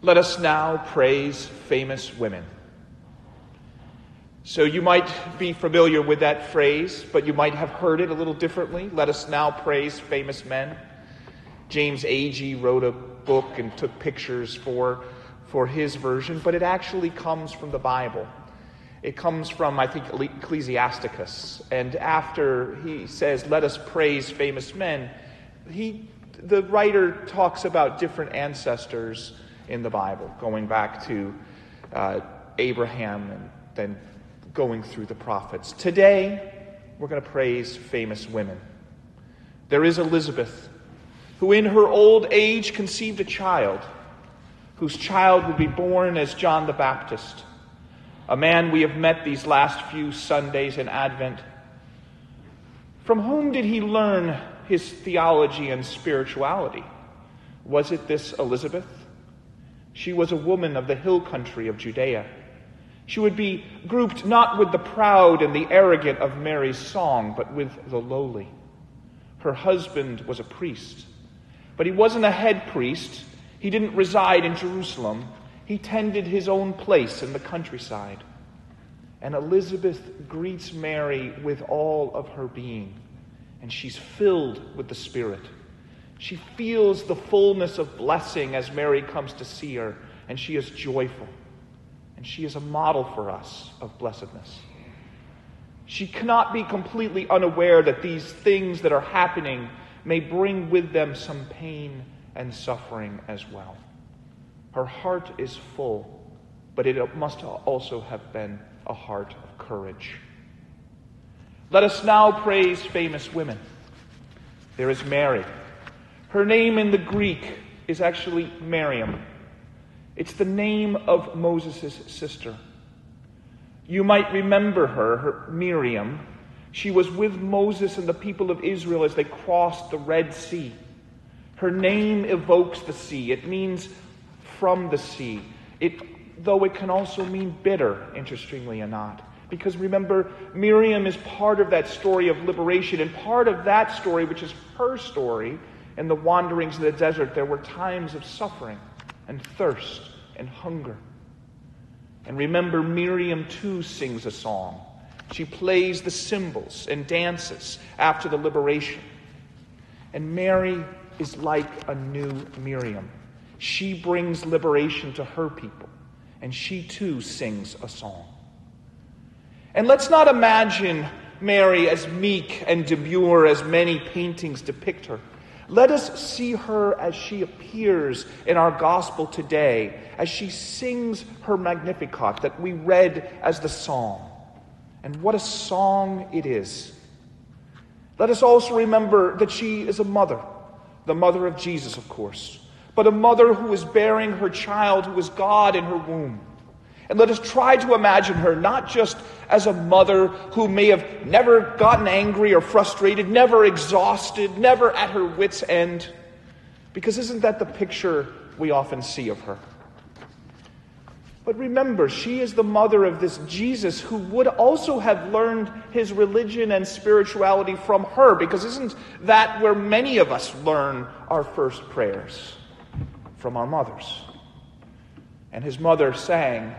Let us now praise famous women. So you might be familiar with that phrase, but you might have heard it a little differently. Let us now praise famous men. James Agee wrote a book and took pictures for his version, but it actually comes from the Bible. It comes from, I think, Ecclesiasticus. And after he says, let us praise famous men, the writer talks about different ancestors in the Bible, going back to Abraham and then going through the prophets. Today, we're going to praise famous women. There is Elizabeth, who in her old age conceived a child, whose child would be born as John the Baptist, a man we have met these last few Sundays in Advent. From whom did he learn his theology and spirituality? Was it this Elizabeth? She was a woman of the hill country of Judea. She would be grouped not with the proud and the arrogant of Mary's song, but with the lowly. Her husband was a priest, but he wasn't a head priest. He didn't reside in Jerusalem. He tended his own place in the countryside. And Elizabeth greets Mary with all of her being, and she's filled with the Spirit. She feels the fullness of blessing as Mary comes to see her, and she is joyful. And she is a model for us of blessedness. She cannot be completely unaware that these things that are happening may bring with them some pain and suffering as well. Her heart is full, but it must also have been a heart of courage. Let us now praise famous women. There is Mary. Her name in the Greek is actually Miriam. It's the name of Moses' sister. You might remember her Miriam. She was with Moses and the people of Israel as they crossed the Red Sea. Her name evokes the sea. It means from the sea. Though it can also mean bitter, interestingly enough. Because remember, Miriam is part of that story of liberation, and part of that story, which is her story, in the wanderings in the desert, there were times of suffering and thirst and hunger. And remember, Miriam too sings a song. She plays the cymbals and dances after the liberation. And Mary is like a new Miriam. She brings liberation to her people, and she too sings a song. And let's not imagine Mary as meek and demure as many paintings depict her. Let us see her as she appears in our gospel today, as she sings her Magnificat that we read as the psalm. And what a song it is. Let us also remember that she is a mother, the mother of Jesus, of course, but a mother who is bearing her child who is God in her womb. And let us try to imagine her not just as a mother who may have never gotten angry or frustrated, never exhausted, never at her wit's end, because isn't that the picture we often see of her? But remember, she is the mother of this Jesus who would also have learned his religion and spirituality from her, because isn't that where many of us learn our first prayers? From our mothers. And his mother sang,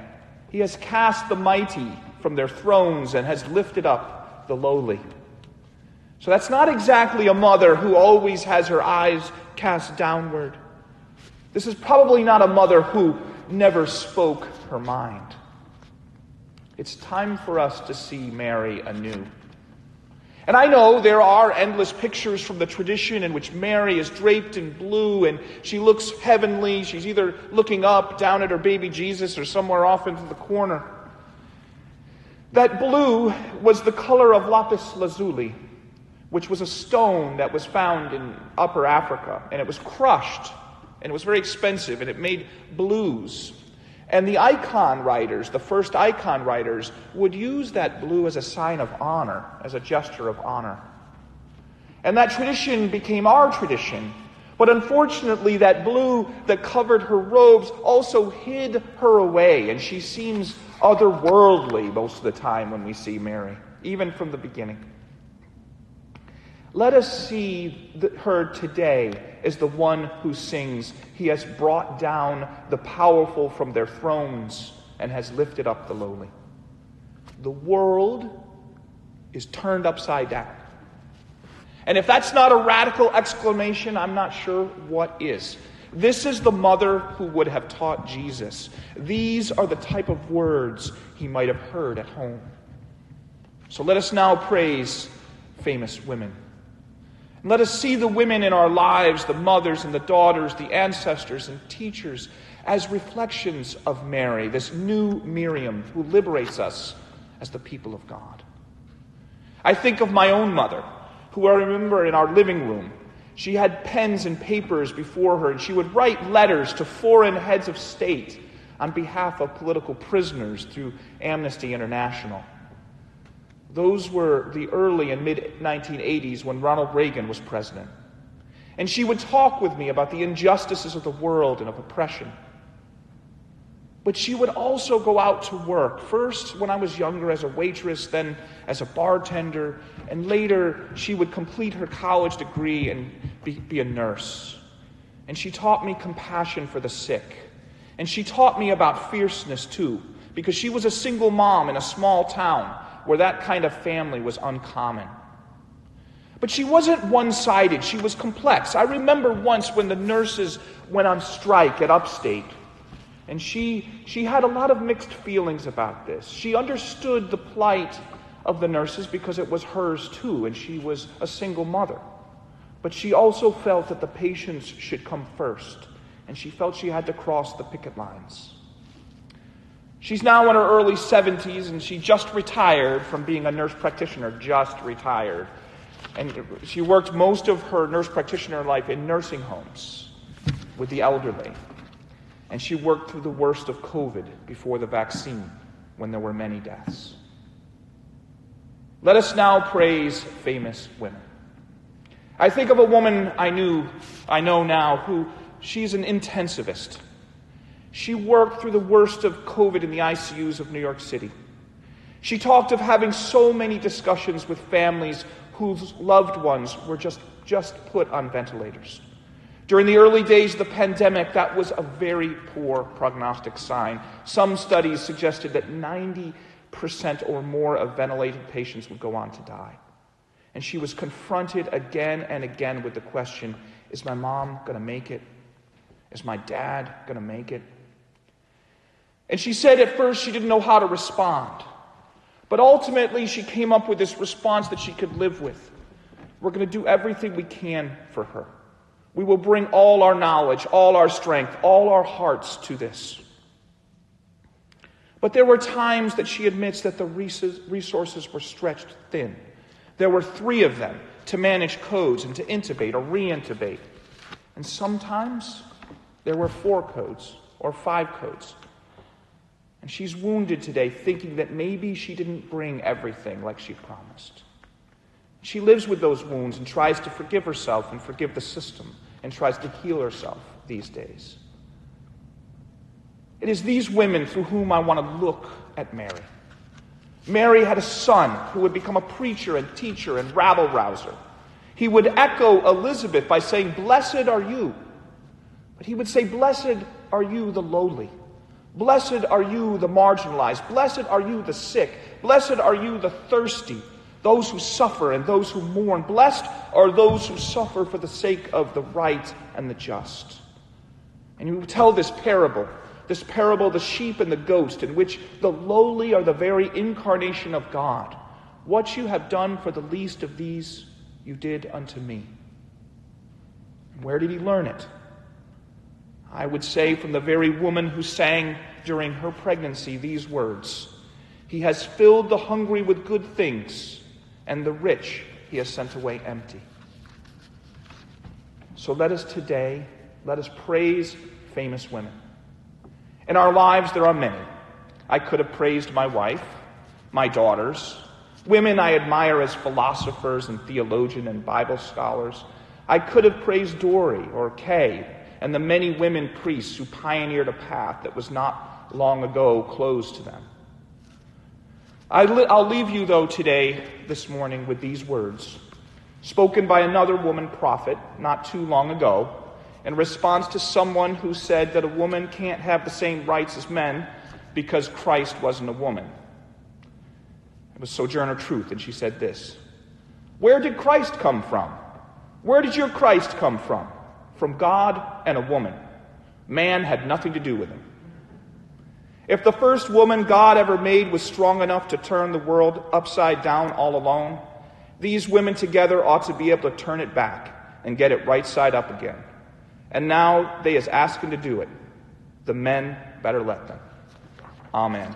"He has cast the mighty from their thrones and has lifted up the lowly." So that's not exactly a mother who always has her eyes cast downward. This is probably not a mother who never spoke her mind. It's time for us to see Mary anew. And I know there are endless pictures from the tradition in which Mary is draped in blue and she looks heavenly. She's either looking up, down at her baby Jesus, or somewhere off into the corner. That blue was the color of lapis lazuli, which was a stone that was found in Upper Africa. And it was crushed, and it was very expensive, and it made blues. And the icon writers, the first icon writers, would use that blue as a sign of honor, as a gesture of honor. And that tradition became our tradition. But unfortunately, that blue that covered her robes also hid her away, and she seems otherworldly most of the time when we see Mary, even from the beginning. Let us see her today as the one who sings, "He has brought down the powerful from their thrones and has lifted up the lowly." The world is turned upside down. And if that's not a radical exclamation, I'm not sure what is. This is the mother who would have taught Jesus. These are the type of words he might have heard at home. So let us now praise famous women. And let us see the women in our lives, the mothers and the daughters, the ancestors and teachers, as reflections of Mary, this new Miriam who liberates us as the people of God. I think of my own mother, who I remember in our living room. She had pens and papers before her, and she would write letters to foreign heads of state on behalf of political prisoners through Amnesty International. Those were the early and mid-1980s when Ronald Reagan was president. And she would talk with me about the injustices of the world and of oppression. But she would also go out to work, first when I was younger as a waitress, then as a bartender, and later she would complete her college degree and be a nurse. And she taught me compassion for the sick. And she taught me about fierceness too, because she was a single mom in a small town where that kind of family was uncommon. But she wasn't one-sided, she was complex. I remember once when the nurses went on strike at Upstate, and she had a lot of mixed feelings about this. She understood the plight of the nurses because it was hers too, and she was a single mother. But she also felt that the patients should come first, and she felt she had to cross the picket lines. She's now in her early 70s, and she just retired from being a nurse practitioner, just retired. And she worked most of her nurse practitioner life in nursing homes with the elderly. And she worked through the worst of COVID before the vaccine, when there were many deaths. Let us now praise famous women. I think of a woman I know now, who she's an intensivist. She worked through the worst of COVID in the ICUs of New York City. She talked of having so many discussions with families whose loved ones were just put on ventilators. During the early days of the pandemic, that was a very poor prognostic sign. Some studies suggested that 90% or more of ventilated patients would go on to die. And she was confronted again and again with the question, is my mom going to make it? Is my dad going to make it? And she said at first she didn't know how to respond. But ultimately she came up with this response that she could live with. We're going to do everything we can for her. We will bring all our knowledge, all our strength, all our hearts to this. But there were times that she admits that the resources were stretched thin. There were 3 of them to manage codes and to intubate or re-intubate. And sometimes there were 4 codes or 5 codes. And she's wounded today, thinking that maybe she didn't bring everything like she promised. She lives with those wounds and tries to forgive herself and forgive the system and tries to heal herself these days. It is these women through whom I want to look at Mary. Mary had a son who would become a preacher and teacher and rabble-rouser. He would echo Elizabeth by saying, "Blessed are you." But he would say, "Blessed are you the lowly. Blessed are you the marginalized. Blessed are you the sick. Blessed are you the thirsty, those who suffer and those who mourn. Blessed are those who suffer for the sake of the right and the just." And he would tell this parable, the sheep and the goat, in which the lowly are the very incarnation of God. What you have done for the least of these, you did unto me. And where did he learn it? I would say from the very woman who sang during her pregnancy these words, "He has filled the hungry with good things, and the rich he has sent away empty." So let us praise famous women. In our lives there are many. I could have praised my wife, my daughters, women I admire as philosophers and theologians and Bible scholars. I could have praised Dory or Kay and the many women priests who pioneered a path that was not long ago closed to them. I'll leave you, though, this morning with these words. spoken by another woman prophet not too long ago in response to someone who said that a woman can't have the same rights as men because Christ wasn't a woman. It was Sojourner Truth, and she said this: "Where did Christ come from? Where did your Christ come from? From God and a woman. Man had nothing to do with him." If the first woman God ever made was strong enough to turn the world upside down all alone, these women together ought to be able to turn it back and get it right side up again. And now they is asking to do it. The men better let them. Amen.